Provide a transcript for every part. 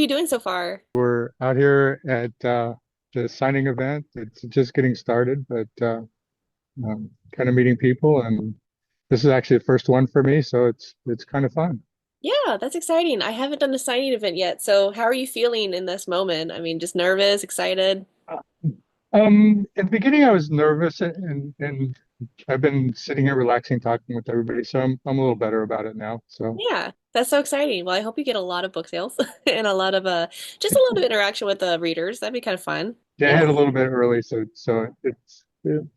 you doing so far? We're out here at the signing event. It's just getting started, but kind of meeting people, and this is actually the first one for me, so it's kind of fun. Yeah, that's exciting. I haven't done a signing event yet. So, how are you feeling in this moment? I mean, just nervous, excited? In the beginning, I was nervous, and I've been sitting here relaxing, talking with everybody, so I'm a little better about it now. So Yeah, that's so exciting. Well, I hope you get a lot of book sales and a lot of just a lot of interaction with the readers. That'd be kind of fun. yeah, I Yeah. had a little bit early,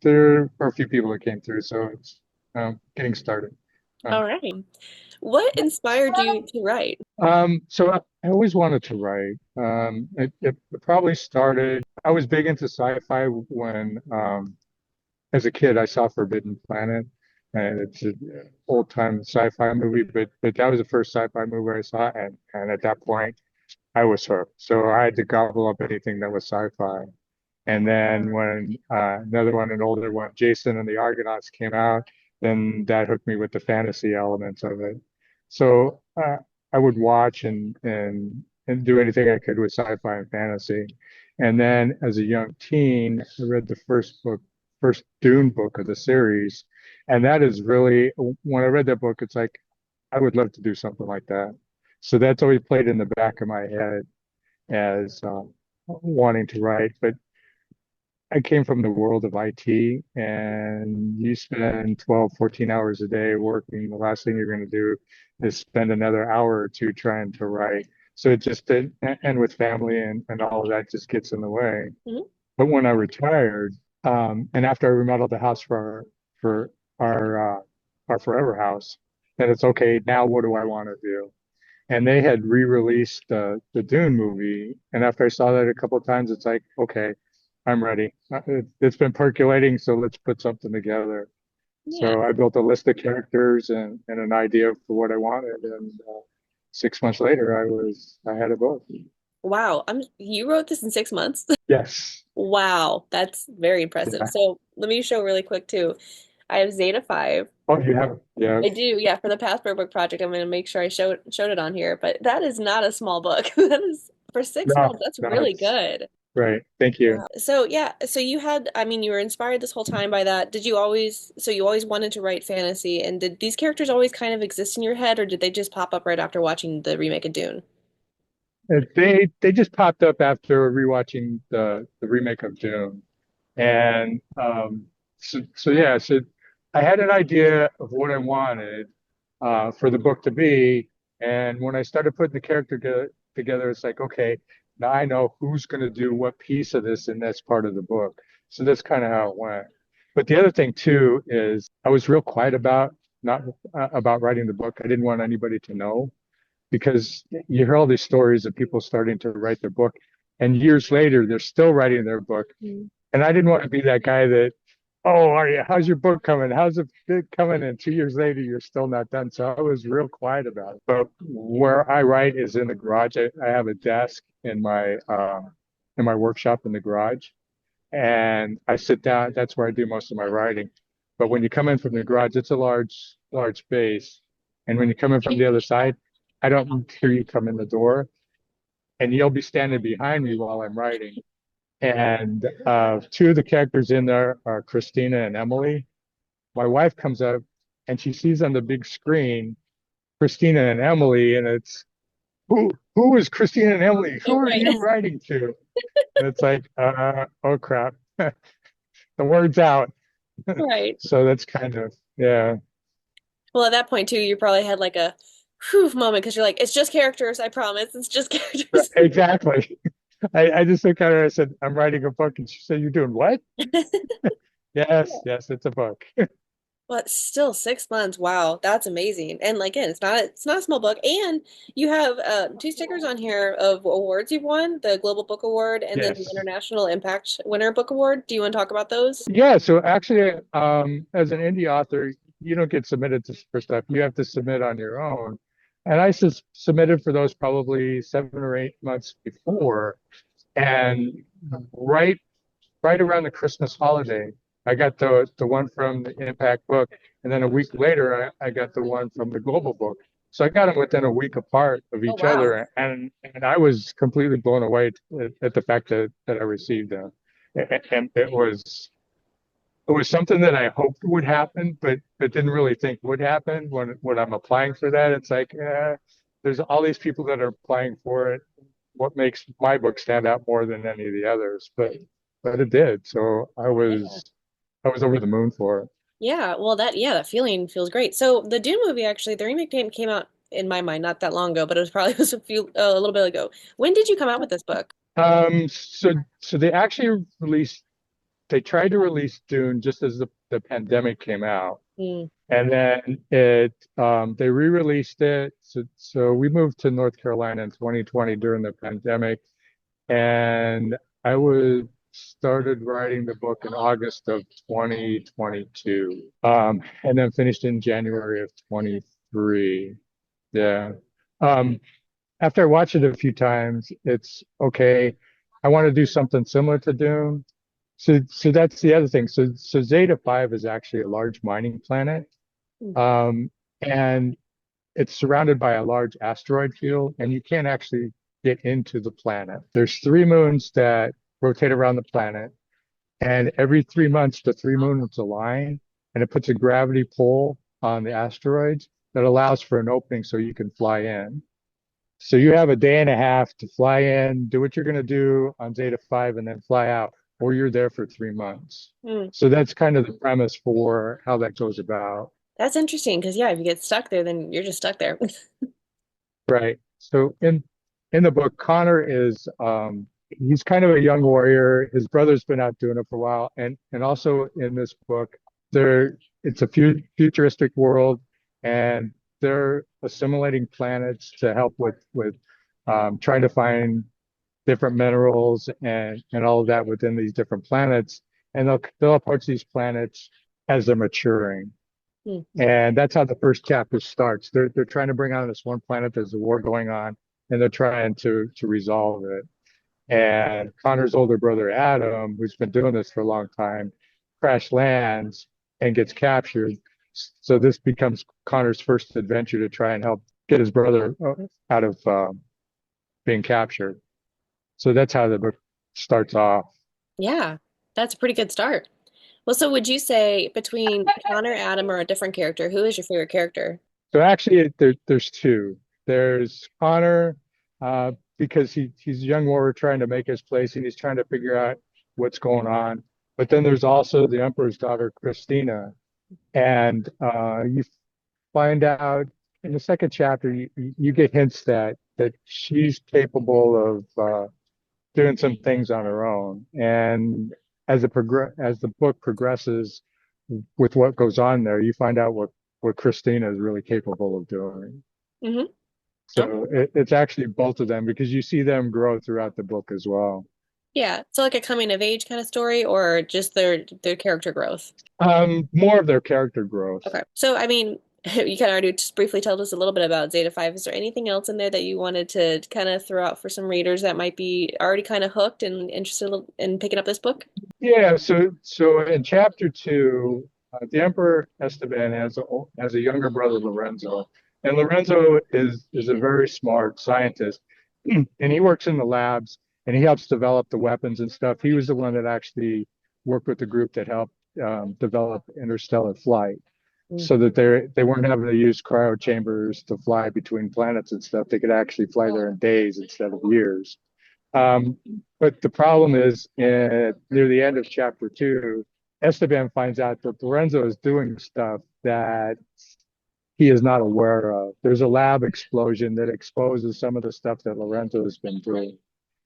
there are a few people that came through, so it's getting started. All Um, right. What inspired you to write? so I always wanted to write. It probably started. I was big into sci-fi when, as a kid, I saw Forbidden Planet, and it's an old-time sci-fi movie. But that was the first sci-fi movie I saw, and at that point, I was hooked. So I had to gobble up anything that was sci-fi. And then when another one, an older one, Jason and the Argonauts came out, then that hooked me with the fantasy elements of it. So I would watch and do anything I could with sci-fi and fantasy. And then as a young teen, I read the first Dune book of the series. And that is really, when I read that book, it's like, I would love to do something like that. So that's always played in the back of my head as wanting to write. But I came from the world of IT, and you spend 12, 14 hours a day working. The last thing you're going to do is spend another hour or two trying to write. So it just did, and with family and all of that just gets in the way. Mhm. But when I retired, and after I remodeled the house for our forever house, then it's okay. Now what do I want to do? And they had re-released the Dune movie, and after I saw that a couple of times, it's like, okay, I'm ready. It's been percolating, so let's put something together. Yeah. So I built a list of characters and an idea for what I wanted, and 6 months later, I had a book. Wow. You wrote this in 6 months? Yes. Wow, that's very impressive. Yeah. So let me show really quick too. I have Zeta 5. Oh, you have, yeah. I do, yeah, for the Passport Book Project, I'm gonna make sure I showed it on here. But that is not a small book. That is for six No, months, that's no, really it's good. right. Thank you. Wow. So yeah, so you had, I mean, you were inspired this whole time by that. Did you always, so you always wanted to write fantasy, and did these characters always kind of exist in your head, or did they just pop up right after watching the remake of Dune? They just popped up after rewatching the remake of Dune. And so yeah, so I had an idea of what I wanted for the book to be. And when I started putting the together, it's like, okay, now I know who's going to do what piece of this, and that's part of the book. So that's kind of how it went. But the other thing too is I was real quiet about not about writing the book. I didn't want anybody to know because you hear all these stories of people starting to write their book, and years later they're still writing their book, Mm. and I didn't want to be that guy that, oh, are you? How's your book coming? How's it coming? And 2 years later, you're still not done. So I was real quiet about it. But where I write is in the garage. I have a desk in my workshop in the garage, and I sit down. That's where I do most of my writing. But when you come in from the garage, it's a large space, and when you come in from the other side, I don't hear you come in the door, and you'll be standing behind me while I'm writing. And two of the characters in there are Christina and Emily. My wife comes up and she sees on the big screen Christina and Emily, and it's who is Christina and Emily? Who Oh, are right. you writing to? And it's like, oh crap, the word's out. Right. So that's kind of yeah, Well, at that point too, you probably had like a whew moment because you're like, it's just characters, I promise. It's just characters. exactly. I just looked at her. I said, I'm writing a book, and she said, "You're doing what?" Yes, yes, it's a book. But still 6 months. Wow, that's amazing. And like, again, it's not a small book. And you have two stickers on here of awards you've won, the Global Book Award and then the Yes. International Impact Winner Book Award. Do you want to talk about those? Yeah, so actually, as an indie author, you don't get submitted for stuff. You have to submit on your own. And I submitted for those probably 7 or 8 months before. And right right around the Christmas holiday, I got the one from the Impact book. And then a week later, I got the one from the Global book. So I got them within a week apart of Oh each wow. other, and I was completely blown away at the fact that I received them. And it was something that I hoped would happen, but didn't really think would happen when I'm applying for that. It's like, there's all these people that are applying for it. What makes my book stand out more than any of the others? But it did. So Yeah. I was over the moon for it. Yeah, well that feeling feels great. So the Dune movie actually, the remake came out in my mind not that long ago, but it was probably was a little bit ago. When did you come out with this book? So they actually released. They tried to release Dune just as the pandemic came out. Hmm. And then they re-released it. So we moved to North Carolina in 2020 during the pandemic, and I was started writing the book in August of 2022, and then finished in January of 23. Yeah. Um, After I watched it a few times, it's okay. I want to do something similar to Dune. So that's the other thing. So Zeta 5 is actually a large mining planet. Um, and it's surrounded by a large asteroid field, and you can't actually get into the planet. There's three moons that rotate around the planet, and every 3 months, the three moons align, and it puts a gravity pull on the asteroids that allows for an opening so you can fly in. So you have a day and a half to fly in, do what you're going to do on Zeta 5, and then fly out, or you're there for 3 months. Hmm. So that's kind of the premise for how that goes about. That's interesting because yeah, if you get stuck there, then you're just stuck there. Right. So in the book, Connor is he's kind of a young warrior. His brother's been out doing it for a while, and also in this book, there it's a futuristic world, and they're assimilating planets to help with trying to find different minerals and all of that within these different planets, and they'll approach these planets as they're maturing. Hmm. And that's how the first chapter starts. They're trying to bring on this one planet. There's a war going on, and they're trying to resolve it. And Connor's older brother Adam, who's been doing this for a long time, crash lands and gets captured. So this becomes Connor's first adventure to try and help get his brother out of being captured. So that's how the book starts off. Yeah, that's a pretty good start. Well, so would you say between Connor, Adam, or a different character, who is your favorite character? So actually, there's two. There's Connor, because he's a young warrior trying to make his place and he's trying to figure out what's going on. But then there's also the Emperor's daughter, Christina, and you find out in the second chapter you get hints that she's capable of doing some things on her own. And as the book progresses with what goes on there, you find out what Christina is really capable of doing. Hmm. Okay. So it's actually both of them because you see them grow throughout the book as well. Yeah, so like a coming of age kind of story, or just their character growth. More of their character growth. Okay. So, I mean, you kind of already just briefly told us a little bit about Zeta 5. Is there anything else in there that you wanted to kind of throw out for some readers that might be already kind of hooked and interested in picking up this book? Yeah, so in chapter two, the Emperor Esteban has a younger brother Lorenzo, and Lorenzo is a very smart scientist, and he works in the labs and he helps develop the weapons and stuff. He was the one that actually worked with the group that helped develop interstellar flight, Mm. so that they weren't having to use cryo chambers to fly between planets and stuff. They could actually fly there in days instead of years. Um, but the problem is, near the end of chapter two, Esteban finds out that Lorenzo is doing stuff that he is not aware of. There's a lab explosion that exposes some of the stuff that Lorenzo has been doing.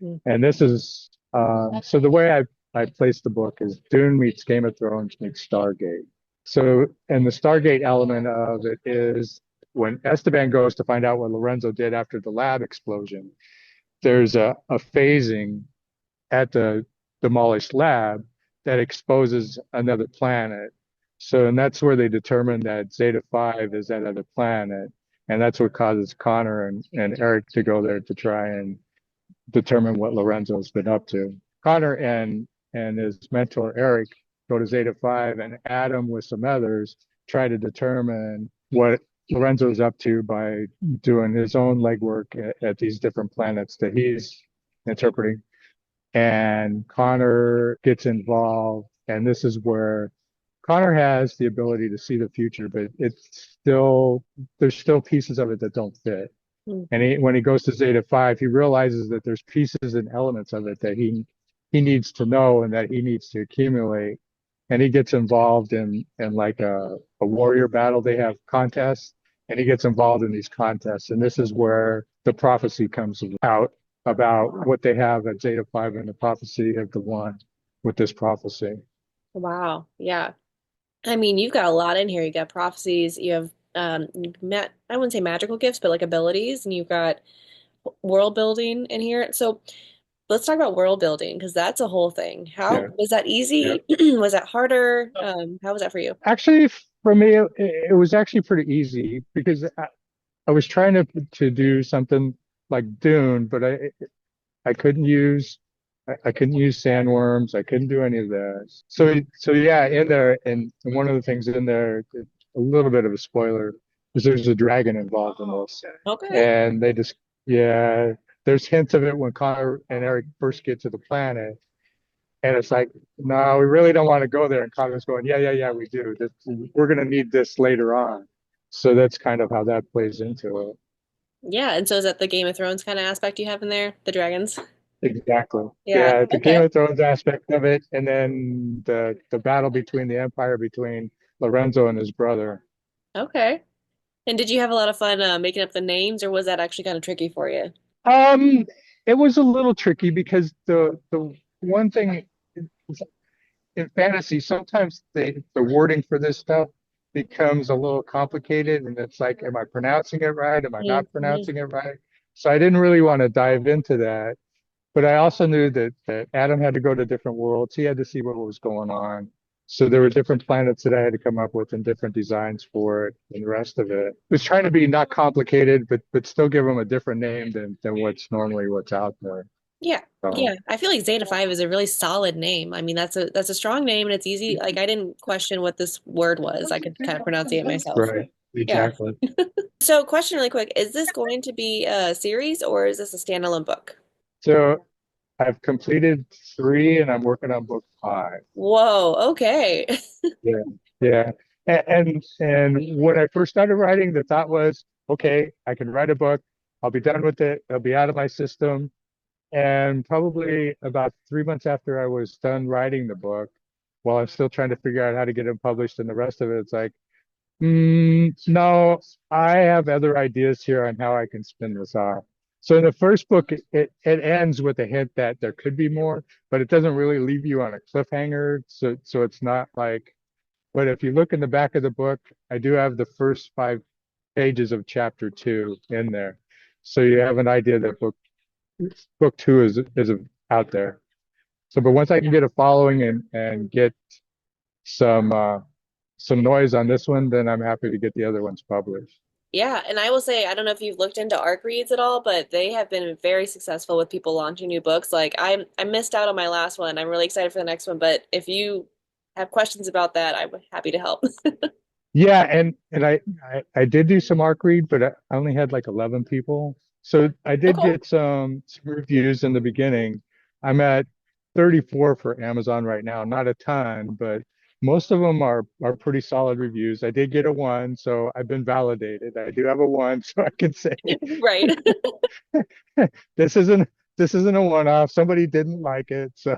Mm. And this is so the way I place the book is Dune meets Game of Thrones meets Stargate. So, and the Stargate element of it is when Esteban goes to find out what Lorenzo did after the lab explosion, there's a phasing at the demolished lab that exposes another planet. So, and that's where they determine that Zeta 5 is that other planet. And that's what causes Connor and Eric to go there to try and determine what Lorenzo's been up to. Connor and his mentor Eric go to Zeta 5, and Adam with some others try to determine what Lorenzo's up to by doing his own legwork at these different planets that he's interpreting. And Connor gets involved, and this is where Connor has the ability to see the future, but it's still there's still pieces of it that don't fit. And when he goes to Zeta 5, he realizes that there's pieces and elements of it that he needs to know and that he needs to accumulate. And he gets involved in like a warrior battle. They have contests, and he gets involved in these contests. And this is where the prophecy comes out about what they have at Zeta 5 and the prophecy of the one with this prophecy. Wow. Yeah. I mean, you've got a lot in here. You got prophecies, you have I wouldn't say magical gifts, but like abilities, and you've got world building in here. So let's talk about world building because that's a whole thing. How Yeah. was that Yeah. easy? Was that harder? How was that for you? Actually, for me, it was actually pretty easy because I was trying to do something like Dune, but I couldn't use I couldn't use sandworms. I couldn't do any of that. So yeah, in there, and one of the things in there, a little bit of a spoiler, is there's a dragon involved in this, Okay. and they just yeah, there's hints of it when Connor and Eric first get to the planet, and it's like, no, we really don't want to go there, and Connor's going, yeah, we do. We're gonna need this later on, so that's kind of how that plays into it. Yeah, and so is that the Game of Thrones kind of aspect you have in there? The dragons? Exactly. Yeah. Yeah, the Game Okay. of Thrones aspect of it, and then the battle between the Empire between Lorenzo and his brother. Okay. And did you have a lot of fun making up the names, or was that actually kind of tricky for you? Um, it was a little tricky because the one thing in fantasy, sometimes the wording for this stuff becomes a little complicated, and it's like, am I pronouncing it right? Am I not Hmm. pronouncing it right? So I didn't really want to dive into that. But I also knew that Adam had to go to different worlds. He had to see what was going on. So there were different planets that I had to come up with and different designs for it and the rest of it. It was trying to be not complicated, but still give them a different name than what's out there. Yeah. So Yeah. I feel like Zeta 5 is a really solid name. I mean, that's a strong name and it's easy. Like I didn't question what this word was. I could kind of pronounce it myself. right, Yeah. exactly. So question really quick, is this going to be a series or is this a standalone book? So I've completed three and I'm working on book five. Whoa, okay. Yeah, yeah. And when I first started writing, the thought was, okay, I can write a book. I'll be done with it. It'll be out of my system. And probably about 3 months after I was done writing the book, while I'm still trying to figure out how to get it published and the rest of it, it's like, no, I have other ideas here on how I can spin this off. So in the first book, it ends with a hint that there could be more, but it doesn't really leave you on a cliffhanger. So it's not like, but if you look in the back of the book, I do have the first 5 pages of chapter two in there. So you have an idea that book two is out there. So, but once I can get a following and get some some noise on this one, then I'm happy to get the other ones published. Yeah, and I will say, I don't know if you've looked into ARC reads at all, but they have been very successful with people launching new books. Like I missed out on my last one. I'm really excited for the next one, but if you have questions about that, I'm happy to help. Yeah, and I did do some arc read, but I only had like 11 people. So I Oh, did cool. get some reviews in the beginning. I'm at 34 for Amazon right now, not a ton, but most of them are pretty solid reviews. I did get a one, so I've been validated. I do have a one, so I can say Right. this isn't this isn't a one-off. Somebody didn't like it, so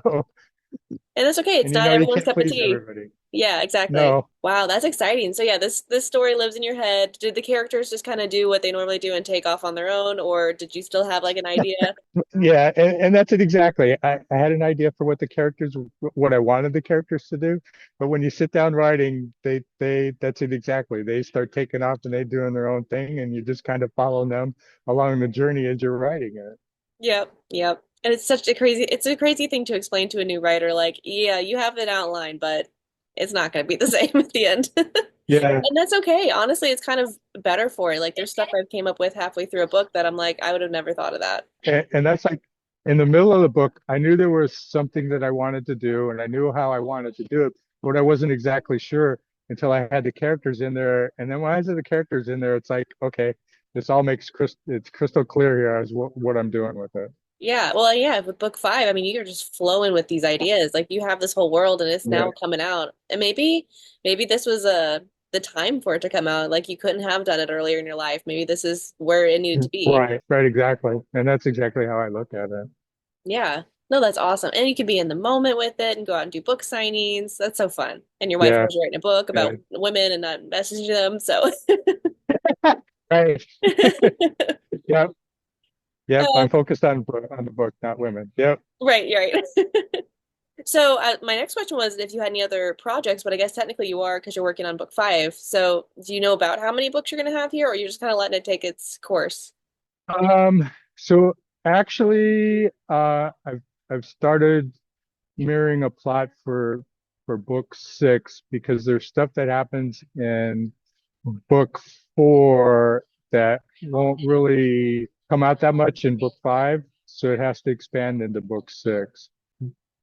And that's okay. It's and you not know you everyone's can't cup of please tea. everybody. Yeah, exactly. No. Wow, that's exciting. So yeah, this story lives in your head. Did the characters just kind of do what they normally do and take off on their own, or did you still have like an idea? Yeah, and that's it exactly. I had an idea for what the characters, what I wanted the characters to do, but when you sit down writing, they that's it exactly. They start taking off and they doing their own thing, and you just kind of follow them along the journey as you're writing it. Yep, yep. And it's a crazy thing to explain to a new writer, like, yeah, you have an outline, but it's not going to be the same at the end. Yeah, And that's okay. Honestly, it's kind of better for it. Like, there's stuff I've came up with halfway through a book that I'm like, I would have never thought of that. and that's like in the middle of the book, I knew there was something that I wanted to do, and I knew how I wanted to do it, but I wasn't exactly sure until I had the characters in there. And then when I had the characters in there, it's like, okay, this all makes it's crystal clear here as what I'm doing with it. Yeah, well, yeah, with book five, I mean, you're just flowing with these ideas. Like you have this whole world and it's Yeah. now coming out. And maybe this was the time for it to come out. Like you couldn't have done it earlier in your life. Maybe this is where it needed to be. Right, right, exactly. And that's exactly how I look at it. Yeah. No, that's awesome. And you can be in the moment with it and go out and do book signings. That's so fun. And your wife Yeah, knows you're writing a book yeah. about women and not messaging them. So Right. Yep, yep. I'm um, focused on the book, not women. Yep. right, you're right. So my next question was if you had any other projects, but I guess technically you are because you're working on book five. So do you know about how many books you're going to have here, or you're just kind of letting it take its course? So actually, I've started mirroring a plot for book six because there's stuff that happens in book four that won't really come out that much in book five, so it has to expand into book six.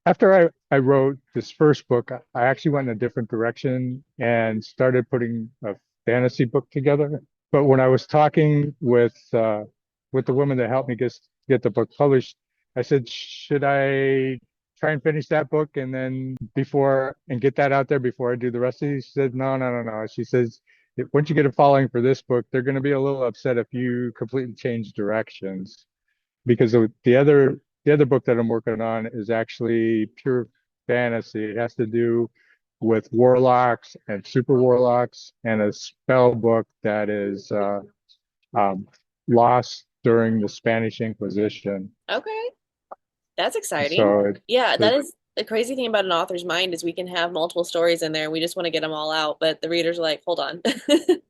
After I wrote this first book, I actually went in a different direction and started putting a fantasy book together. But when I was talking with the woman that helped me get the book published, I said, should I try and finish that book and then before and get that out there before I do the rest of these? She said, no, no, no, no. She says, once you get a following for this book, they're going to be a little upset if you completely change directions because the other book that I'm working on is actually pure fantasy. It has to do with warlocks and super warlocks and a spell book that is um, lost during the Spanish Inquisition. Okay, that's exciting. So Yeah, that it is the crazy thing about an author's mind is we can have multiple stories in there. We just want to get them all out, but the readers are like, hold on. I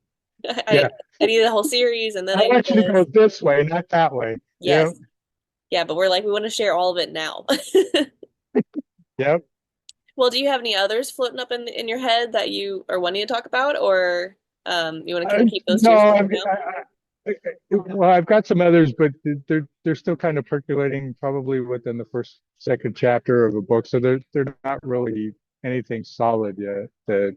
yeah, I need the whole series and then I I need want you to go this. this way, not that way. Yep, Yes. Yeah, but we're like, we want to share all of it now. yep. Well, do you have any others floating up in your head that you are wanting to talk about, or you want to kind of keep those to No, yourself for now? well, I've got some others, but they're still kind of percolating, probably within the first, second chapter of a book. So they're not really anything solid yet that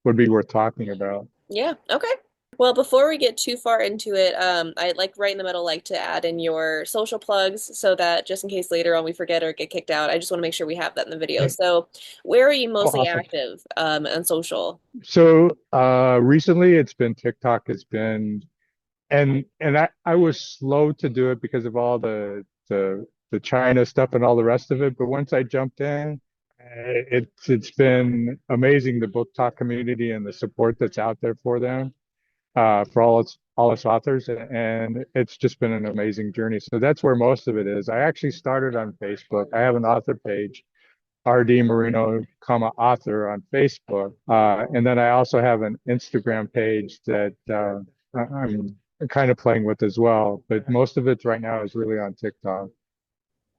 would be worth talking about. Yeah, okay. Well, before we get too far into it, I like right in the middle like to add in your social plugs so that just in case later on we forget or get kicked out, I just want to make sure we have that in the video. So, where are you Oh, mostly awesome. active on social? So recently it's been TikTok. It's been and I was slow to do it because of all the China stuff and all the rest of it. But once I jumped in, it's been amazing the book talk community and the support that's out there for them, for all its authors, and it's just been an amazing journey. So that's where most of it is. I actually started on Facebook. I have an author page, RD Moreno, comma author on Facebook. And then I also have an Instagram page that I'm kind of playing with as well. But most of it right now is really on TikTok.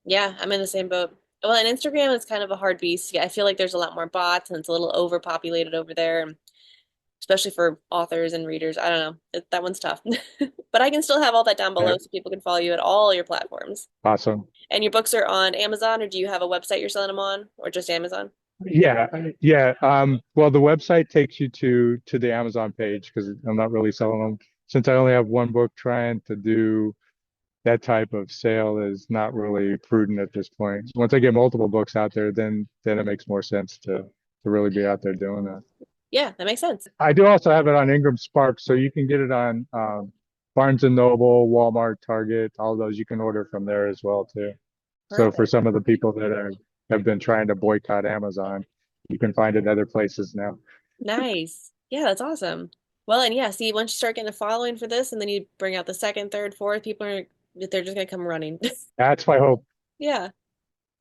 Yeah, I'm in the same boat. Well, and Instagram is kind of a hard beast. Yeah, I feel like there's a lot more bots and it's a little overpopulated over there, especially for authors and readers. I don't know. That one's tough. But I can still have all that down Yeah, below so people can follow you at all your platforms. awesome. And your books are on Amazon, or do you have a website you're selling them on, or just Amazon? Yeah, yeah. Well, the website takes you to the Amazon page because I'm not really selling them. Since I only have one book, trying to do that type of sale is not really prudent at this point. Once I get multiple books out there, then it makes more sense to really be out there doing that. Yeah, that makes sense. I do also have it on Ingram Spark, so you can get it on Barnes and Noble, Walmart, Target, all those. You can order from there as well too. So for Perfect. some of the people that have been trying to boycott Amazon, you can find it other places now. Nice. Yeah, that's awesome. Well, and yeah, see, once you start getting a following for this, and then you bring out the second, third, fourth, people are they're just gonna come running. That's my hope. Yeah.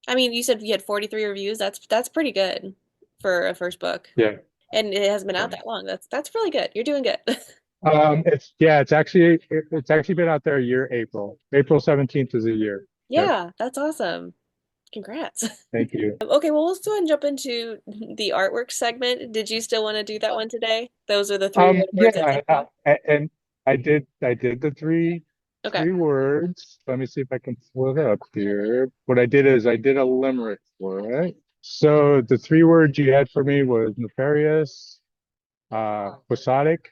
I mean, you said you had 43 reviews. That's pretty good for a first book. Yeah. And it hasn't been out Yeah. that long. That's really good. You're doing good. It's actually been out there a year, April. April 17th is a year. Yep. Yeah, that's awesome. Congrats. Thank you. Okay, well, let's go ahead and jump into the artwork segment. Did you still want to do that one today? Those are the three words at Yeah, TikTok. and I did the Okay. three words. Let me see if I can pull it up here. What I did is I did a limerick for it. So the three words you had for me was nefarious, Quixotic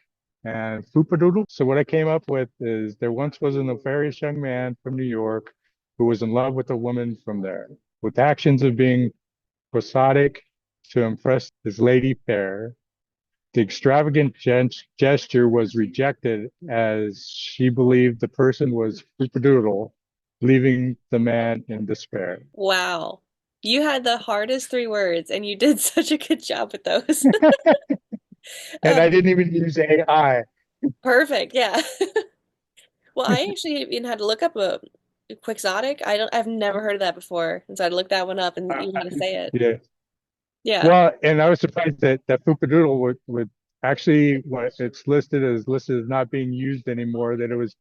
and Foopadoodle. So what I came up with is there once was a nefarious young man from New York who was in love with a woman from there. With actions of being quixotic to impress his lady fair, the extravagant gesture was rejected as she believed the person was Foopadoodle, leaving the man in despair. Wow. You had the hardest three words and you did such a good job with those. And Um, I didn't even use AI. Perfect. Yeah. Well, I actually even had to look up a quixotic. I've never heard of that before. And so I had to look that one up and even how to say it. Yeah. Yeah. Well, and I was surprised that Foopadoodle would actually, when it's listed as not being used anymore, that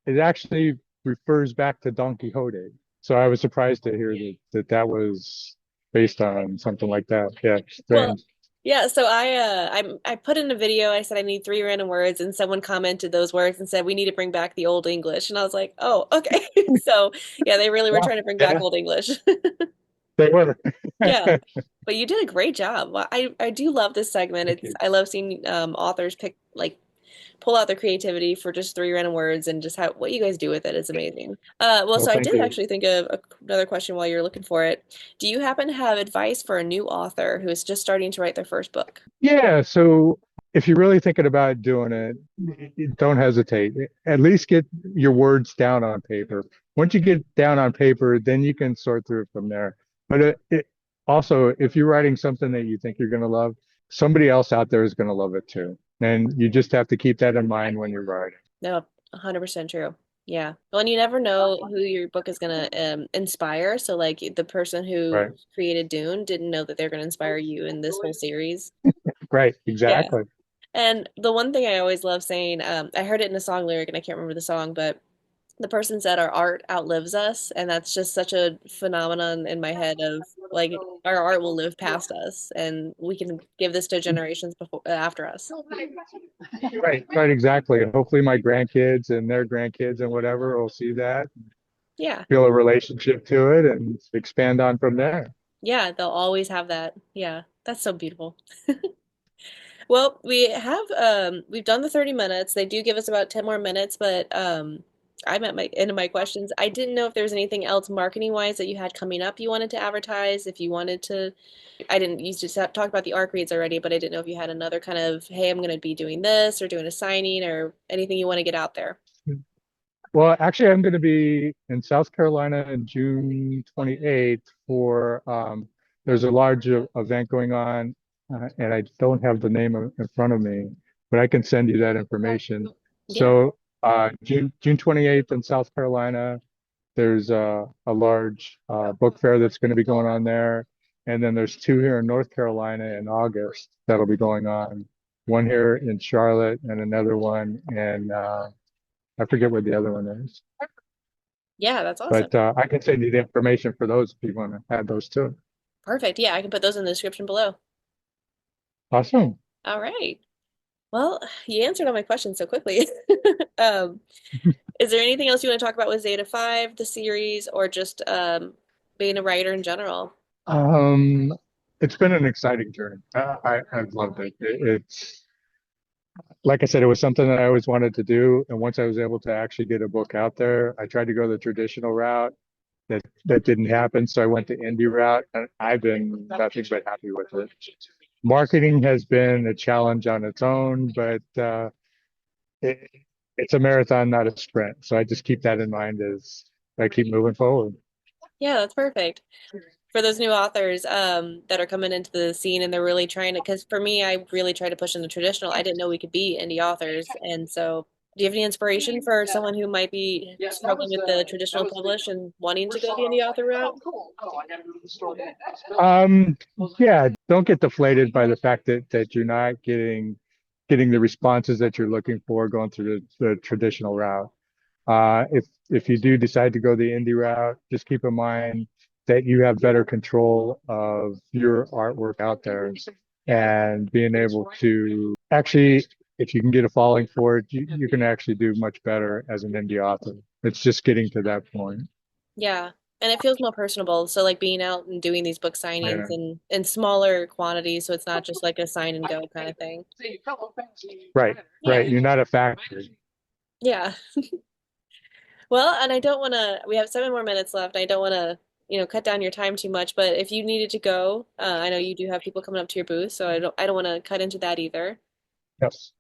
it actually refers back to Don Quixote. So I was surprised to hear that was based on something like that. Yeah, Well, strange. yeah, so I put in a video, I said I need three random words and someone commented those words and said we need to bring back the old English. And I was like, "Oh, okay." So, yeah, they really were Yeah, trying to bring back yeah, old English. they were. Yeah. But you did a great job. Well, I do love this segment. Thank It's you. I love seeing authors pick like pull out their creativity for just three random words and just how what you guys do with it is amazing. Well, Well, so I thank did you. actually think of another question while you're looking for it. Do you happen to have advice for a new author who is just starting to write their first book? Yeah, so if you're really thinking about doing it, don't hesitate. At least get your words down on paper. Once you get down on paper, then you can sort through it from there. But also, if you're writing something that you think you're going to love, somebody else out there is going to love it too. And you just have to keep that in mind when you're writing, No, 100% true. Yeah. Well, and you never know who your book is gonna inspire. So like the person who right? created Dune didn't know that they're gonna inspire you in this whole series. Right, Yeah. exactly. And the one thing I always love saying, I heard it in a song lyric and I can't remember the song, but the person said our art outlives us, and that's just such a phenomenon in my head of like our art will live past us, and we can give this to generations before after us. Right, right, exactly. Hopefully, my grandkids and their grandkids and whatever will see that, Yeah, feel a relationship to it, and expand on from there. yeah, they'll always have that. Yeah, that's so beautiful. Well, we've done the 30 minutes. They do give us about 10 more minutes, but I'm at my end of my questions. I didn't know if there was anything else marketing wise that you had coming up you wanted to advertise, if you wanted to. I didn't you just talk about the ARC reads already, but I didn't know if you had another kind of, hey, I'm going to be doing this or doing a signing or anything you want to get out there. Well, actually, I'm going to be in South Carolina in June 28th for there's a large event going on, and I don't have the name in front of me, but I can send you that information. Yeah. So June 28th in South Carolina, there's a large book fair that's going to be going on there, and then there's two here in North Carolina in August that'll be going on. One here in Charlotte and another one in I forget what the other one is. Yeah, that's awesome. But I can send you the information for those if you want to add those too. Perfect. Yeah, I can put those in the description below. Awesome. All right. Well, you answered all my questions so quickly. Um, is there anything else you want to talk about with Zeta 5, the series, or just being a writer in general? Um, it's been an exciting journey. I've loved it. It's like I said, it was something that I always wanted to do. And once I was able to actually get a book out there, I tried to go the traditional route. That didn't happen. So I went the indie route, and I've been nothing but happy with it. Marketing has been a challenge on its own, but it, it's a marathon, not a sprint. So I just keep that in mind as I keep moving forward. Yeah, that's perfect. For those new authors that are coming into the scene and they're really trying to, because for me, I really try to push in the traditional. I didn't know we could be indie authors. And so, do you have any inspiration for someone who might be struggling with the traditional publish and wanting to go the indie author route? Um, yeah, don't get deflated by the fact that you're not getting the responses that you're looking for going through the traditional route. If you do decide to go the indie route, just keep in mind that you have better control of your artwork out there and being able to actually, if you can get a following for it, you can actually do much better as an indie author. It's just getting to that point. Yeah. And it feels more personable. So like being out and doing these book signings Yeah. and in smaller quantities, so it's not just like a sign and go kind of thing. Right, Yeah. right. You're not a factory. Yeah. Well, and I don't want to, we have 7 more minutes left. I don't want to, cut down your time too much, but if you needed to go, I know you do have people coming up to your booth, so I don't want to cut into that either. Yes.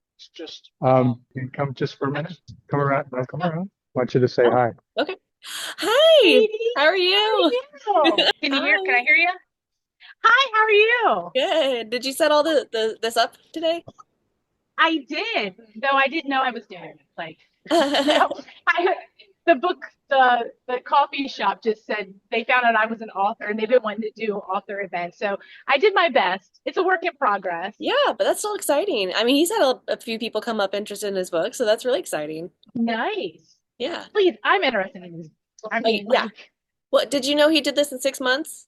Can you come just for a minute? Come around. No, come around. I want you to say Oh, hi. okay. Hi, Katie, how are how are you? you? Can you hear? Can Hi. I hear you? Hi, how are you? Good. Did you set all the this up today? I did, though I didn't know I was doing it. Like, no, I the book, the coffee shop just said they found out I was an author and they've been wanting to do author events. So I did my best. It's a work in progress. Yeah, but that's still exciting. I mean, he's had a few people come up interested in his book, so that's really exciting. Nice. Yeah. Please, I'm interested in this. I Oh, mean, yeah. like, What, did you know he did this in 6 months?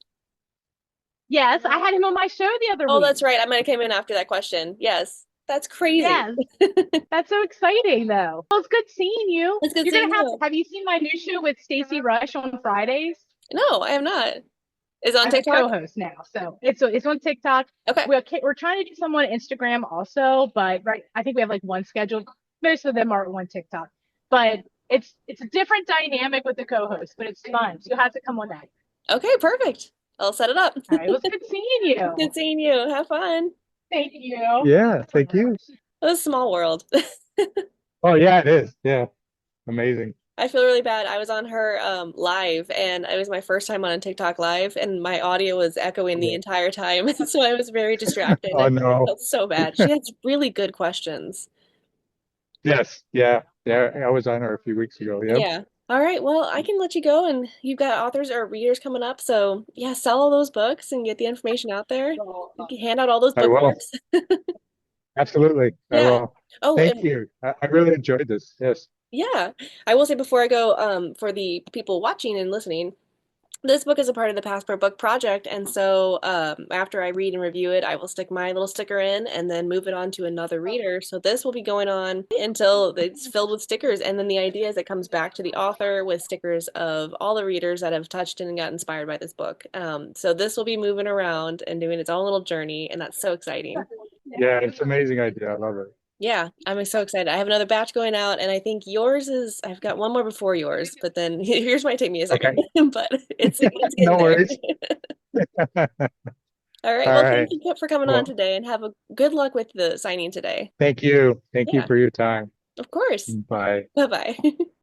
yes, I had him on my show the other Oh, that's week. right. I might have came in after that question. Yes. That's crazy. Yes, that's so exciting, though. Well, it's good seeing you. It's good You're gonna seeing you. have you seen my new show with Stacey Rush on Fridays? No, I have not. Is it on I'm a TikTok? co-host now, so it's on TikTok. Okay. We're trying to do some on Instagram also, but right, I think we have like one scheduled. Most of them are on TikTok, but it's a different dynamic with the co-host, but it's fun. So you have to come on that. Okay, perfect. I'll set it up. All right, it was good seeing you. Good seeing you. Have fun. Thank you. Yeah, thank you. It was a small world. Oh, yeah, it is. Yeah, amazing. I feel really bad. I was on her live and it was my first time on a TikTok live and my audio was echoing the entire time. So I was very distracted. Oh, I no. felt so bad. She has really good questions. Yes, yeah, yeah. I was on her a few weeks ago. Yep. Yeah. All right. Well, I can let you go and you've got authors or readers coming up. So yeah, sell all those books and get the information out there. You can hand out all those I will. bookmarks. Absolutely. I Yeah. will. Oh, Thank and you. I really enjoyed this. Yes. yeah, I will say before I go, for the people watching and listening, this book is a part of the Passport Book Project, and so after I read and review it, I will stick my little sticker in and then move it on to another reader. So this will be going on until it's filled with stickers, and then the idea is it comes back to the author with stickers of all the readers that have touched and got inspired by this book. So this will be moving around and doing its own little journey, and that's so exciting. Yeah, it's an amazing idea. I love it. Yeah, I'm so excited. I have another batch going out, and I think yours is, I've got one more before yours, but then yours might take me a second, Okay. but it's getting No there. worries. All right. All Well, thank right. you for coming on Well, today and have a good luck with the signing today. thank you. Thank you Yeah, for your time. of course. Bye. Bye-bye.